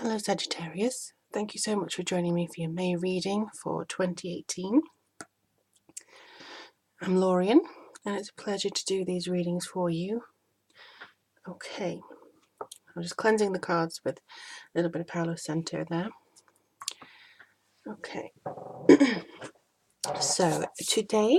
Hello Sagittarius, thank you so much for joining me for your May reading for 2018. I'm Lorien and it's a pleasure to do these readings for you. Okay, I'm just cleansing the cards with a little bit of Palo Santo there. Okay, so today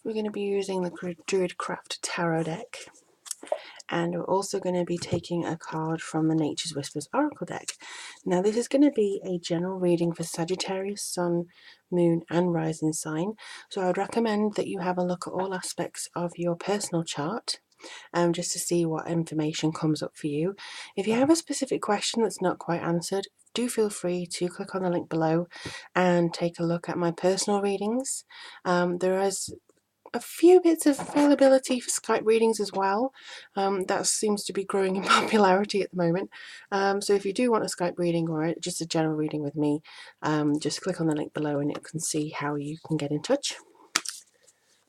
we're going to be using the Druidcraft Tarot deck. And we're also going to be taking a card from the Nature's Whispers Oracle deck. Now this is going to be a general reading for Sagittarius, Sun, Moon and Rising sign. So I would recommend that you have a look at all aspects of your personal chart just to see what information comes up for you. If you have a specific question that's not quite answered, do feel free to click on the link below and take a look at my personal readings. There is a few bits of availability for Skype readings as well. That seems to be growing in popularity at the moment. So if you do want a Skype reading or just a general reading with me, just click on the link below and you can see how you can get in touch.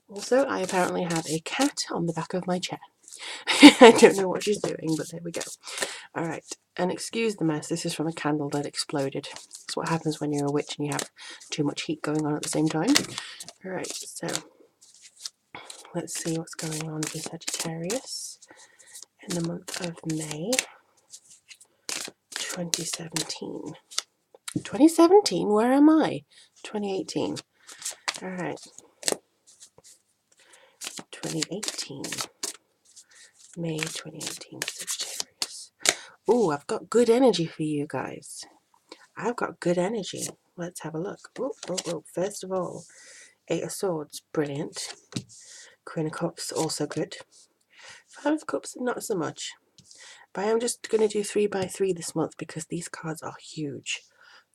Also, I apparently have a cat on the back of my chair. I don't know what she's doing, but there we go. Alright, and excuse the mess, this is from a candle that exploded. That's what happens when you're a witch and you have too much heat going on at the same time. Alright, so let's see what's going on for Sagittarius in the month of May 2017. 2017? Where am I? 2018. Alright. 2018. May 2018, Sagittarius. Oh, I've got good energy for you guys. I've got good energy. Let's have a look. Oh. First of all, Eight of Swords, brilliant. Queen of Cups, also good. Five of Cups, not so much. But I am just going to do 3 by 3 this month because these cards are huge.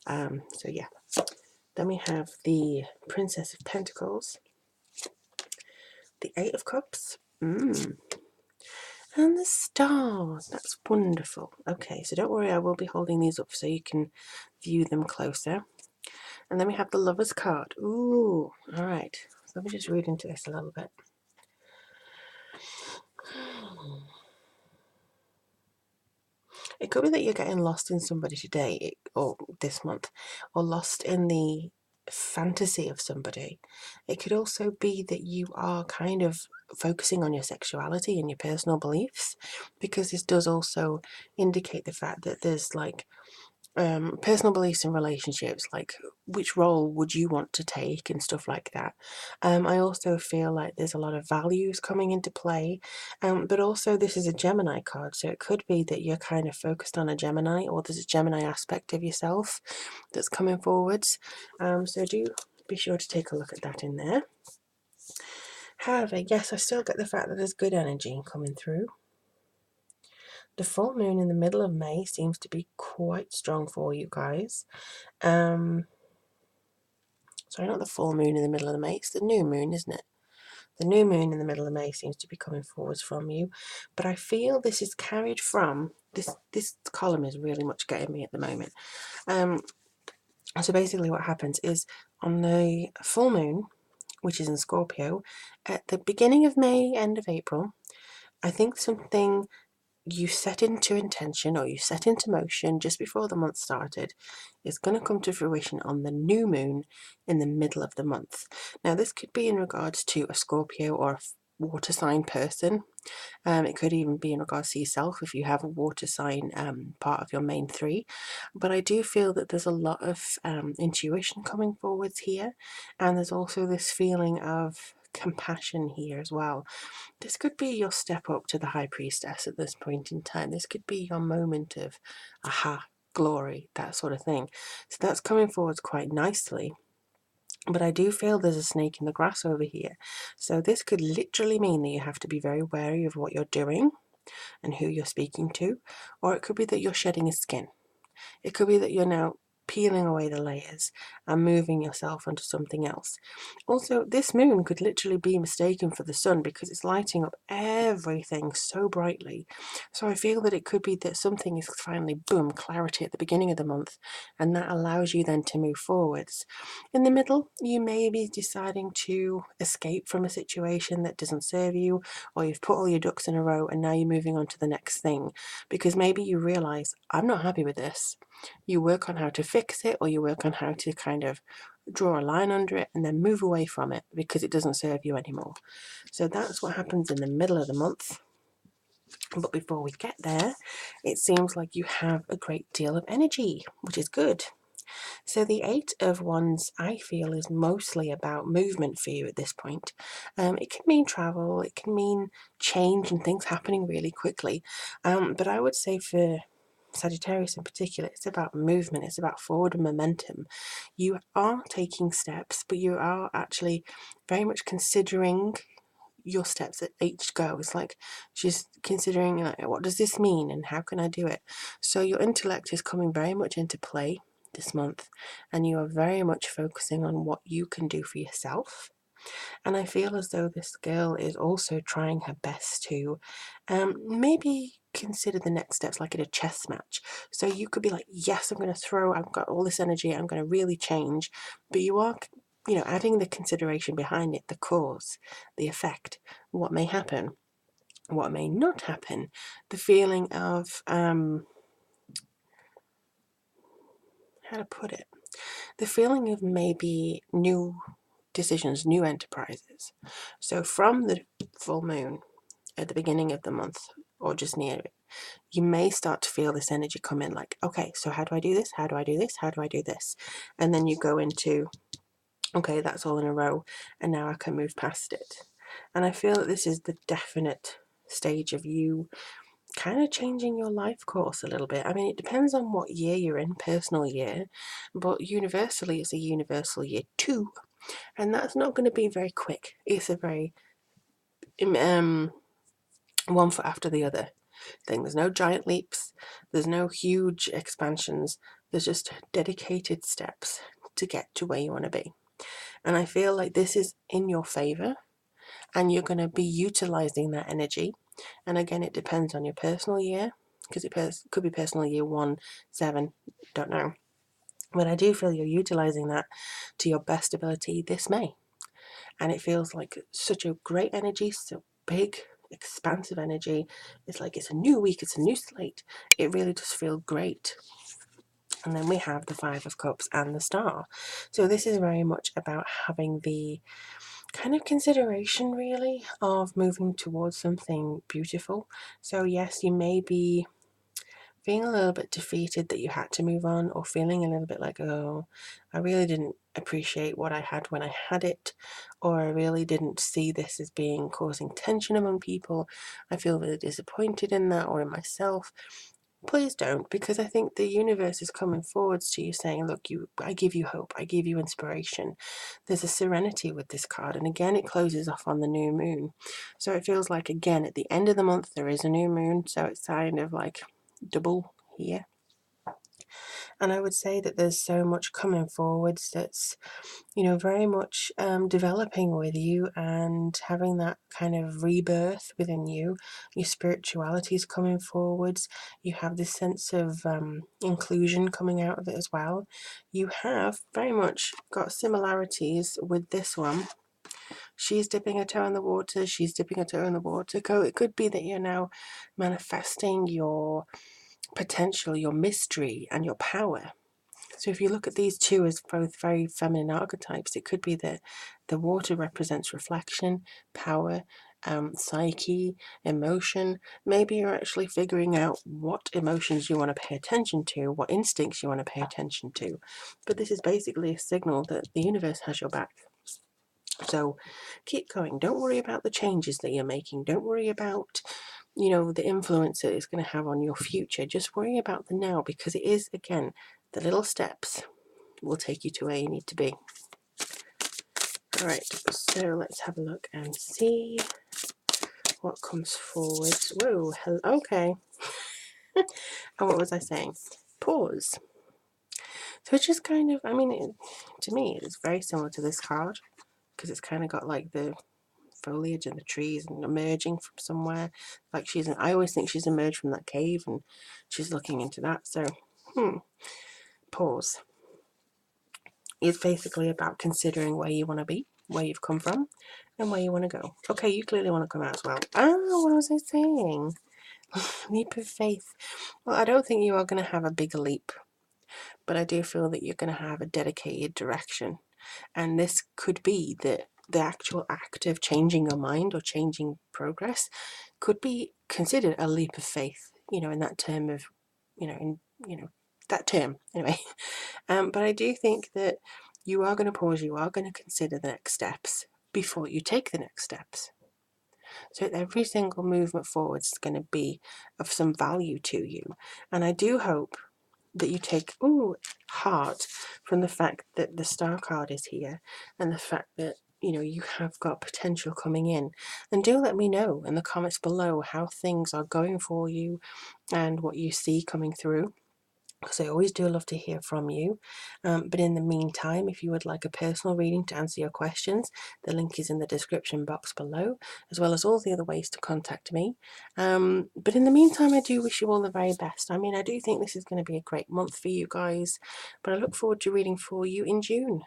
So yeah. Then we have the Princess of Pentacles, the Eight of Cups, and the Star. That's wonderful. Okay, so don't worry, I will be holding these up so you can view them closer. And then we have the Lover's card. Ooh, all right. So let me just read into this a little bit. It could be that you're getting lost in somebody today or this month, or lost in the fantasy of somebody. It could also be that you are kind of focusing on your sexuality and your personal beliefs, because this does also indicate the fact that there's like personal beliefs in relationships, like which role would you want to take and stuff like that. I also feel like there's a lot of values coming into play, but also this is a Gemini card, so it could be that you're kind of focused on a Gemini, or there's a Gemini aspect of yourself that's coming forwards. So do be sure to take a look at that in there. However, yes, I still get the fact that there's good energy coming through. The full moon in the middle of May seems to be quite strong for you guys. Sorry, not the full moon in the middle of May, it's the new moon, isn't it? The new moon in the middle of May seems to be coming forwards from you. But I feel this is carried from, this column is really much getting me at the moment. So basically what happens is on the full moon, which is in Scorpio, at the beginning of May, end of April, I think something you set into intention or you set into motion just before the month started is going to come to fruition on the new moon in the middle of the month. Now this could be in regards to a Scorpio or a water sign person. It could even be in regards to yourself if you have a water sign part of your main 3. But I do feel that there's a lot of intuition coming forwards here, and there's also this feeling of compassion here as well. This could be your step up to the High Priestess at this point in time. This could be your moment of aha, glory, that sort of thing. So that's coming forwards quite nicely. But I do feel there's a snake in the grass over here. So this could literally mean that you have to be very wary of what you're doing and who you're speaking to. Or it could be that you're shedding a skin. It could be that you're now peeling away the layers and moving yourself onto something else. Also, this moon could literally be mistaken for the sun because it's lighting up everything so brightly. So I feel that it could be that something is finally, boom, clarity at the beginning of the month, and that allows you then to move forwards. In the middle, you may be deciding to escape from a situation that doesn't serve you, or you've put all your ducks in a row and now you're moving on to the next thing because maybe you realize, I'm not happy with this. You work on how to fix it, or you work on how to kind of draw a line under it and then move away from it because it doesn't serve you anymore. So that's what happens in the middle of the month. But before we get there, it seems like you have a great deal of energy, which is good. So the Eight of Wands, I feel, is mostly about movement for you at this point. It can mean travel, it can mean change and things happening really quickly. But I would say for Sagittarius in particular, it's about movement, it's about forward momentum. You are taking steps, but you are actually very much considering your steps at each go. It's like she's considering, like, what does this mean and how can I do it? So your intellect is coming very much into play this month, and you are very much focusing on what you can do for yourself. And I feel as though this girl is also trying her best to maybe consider the next steps like in a chess match. So you could be like, yes, I'm going to throw, I've got all this energy, I'm going to really change. But you are, adding the consideration behind it, the cause, the effect, what may happen, what may not happen, the feeling of, how to put it, the feeling of maybe new decisions, new enterprises. So from the full moon at the beginning of the month or just near it, you may start to feel this energy come in like, okay, so how do I do this? How do I do this? How do I do this? And then you go into, okay, that's all in a row, and now I can move past it. And I feel that this is the definite stage of you kind of changing your life course a little bit. I mean, it depends on what year you're in, personal year, but universally it's a universal year too. And that's not going to be very quick. It's a very one foot after the other thing. There's no giant leaps, there's no huge expansions, there's just dedicated steps to get to where you want to be. And I feel like this is in your favor, and you're going to be utilizing that energy. And again, it depends on your personal year, because it could be personal year 1, 7, don't know. But I do feel you're utilizing that to your best ability this May. And it feels like such a great energy, so big, expansive energy. It's like it's a new week, it's a new slate. It really does feel great. And then we have the Five of Cups and the Star. So this is very much about having the kind of consideration, really, of moving towards something beautiful. So yes, you may be feeling a little bit defeated that you had to move on, or feeling a little bit like, oh, I really didn't appreciate what I had when I had it, or I really didn't see this as being causing tension among people. I feel really disappointed in that, or in myself. Please don't, because I think the universe is coming forwards to you saying, look, I give you hope, I give you inspiration. There's a serenity with this card, and again, it closes off on the new moon. So it feels like, again, at the end of the month, there is a new moon, so it's kind of like double here. And I would say that there's so much coming forwards that's, very much developing with you and having that kind of rebirth within you. Your spirituality is coming forwards. You have this sense of inclusion coming out of it as well. You have very much got similarities with this one. She's dipping her toe in the water. She's dipping her toe in the water. It could be that you're now manifesting your potential, your mystery, and your power. So if you look at these two as both very feminine archetypes, it could be that the water represents reflection, power, psyche, emotion. Maybe you're actually figuring out what emotions you want to pay attention to, what instincts you want to pay attention to. But this is basically a signal that the universe has your back. So keep going. Don't worry about the changes that you're making. Don't worry about, the influence that it's going to have on your future. Just worry about the now, because it is, again, the little steps will take you to where you need to be. All right, so let's have a look and see what comes forward. Whoa, okay. And what was I saying? Pause. So it's just kind of, I mean, to me, it's very similar to this card because it's kind of got like the foliage and the trees and emerging from somewhere. Like I always think she's emerged from that cave and she's looking into that. So, pause. It's basically about considering where you want to be, where you've come from, and where you want to go. Okay, you clearly want to come out as well. What was I saying? Leap of faith. Well, I don't think you are going to have a big leap, but I do feel that you're going to have a dedicated direction. And this could be that the actual act of changing your mind or changing progress could be considered a leap of faith, in that term of, that term anyway. But I do think that you are going to pause, you are going to consider the next steps before you take the next steps. So every single movement forward is going to be of some value to you. And I do hope that you take heart from the fact that the star card is here and the fact that you have got potential coming in. And do let me know in the comments below how things are going for you and what you see coming through, because I always do love to hear from you. But in the meantime, if you would like a personal reading to answer your questions, the link is in the description box below, as well as all the other ways to contact me. But in the meantime, I do wish you all the very best. I mean, I do think this is going to be a great month for you guys, but I look forward to reading for you in June.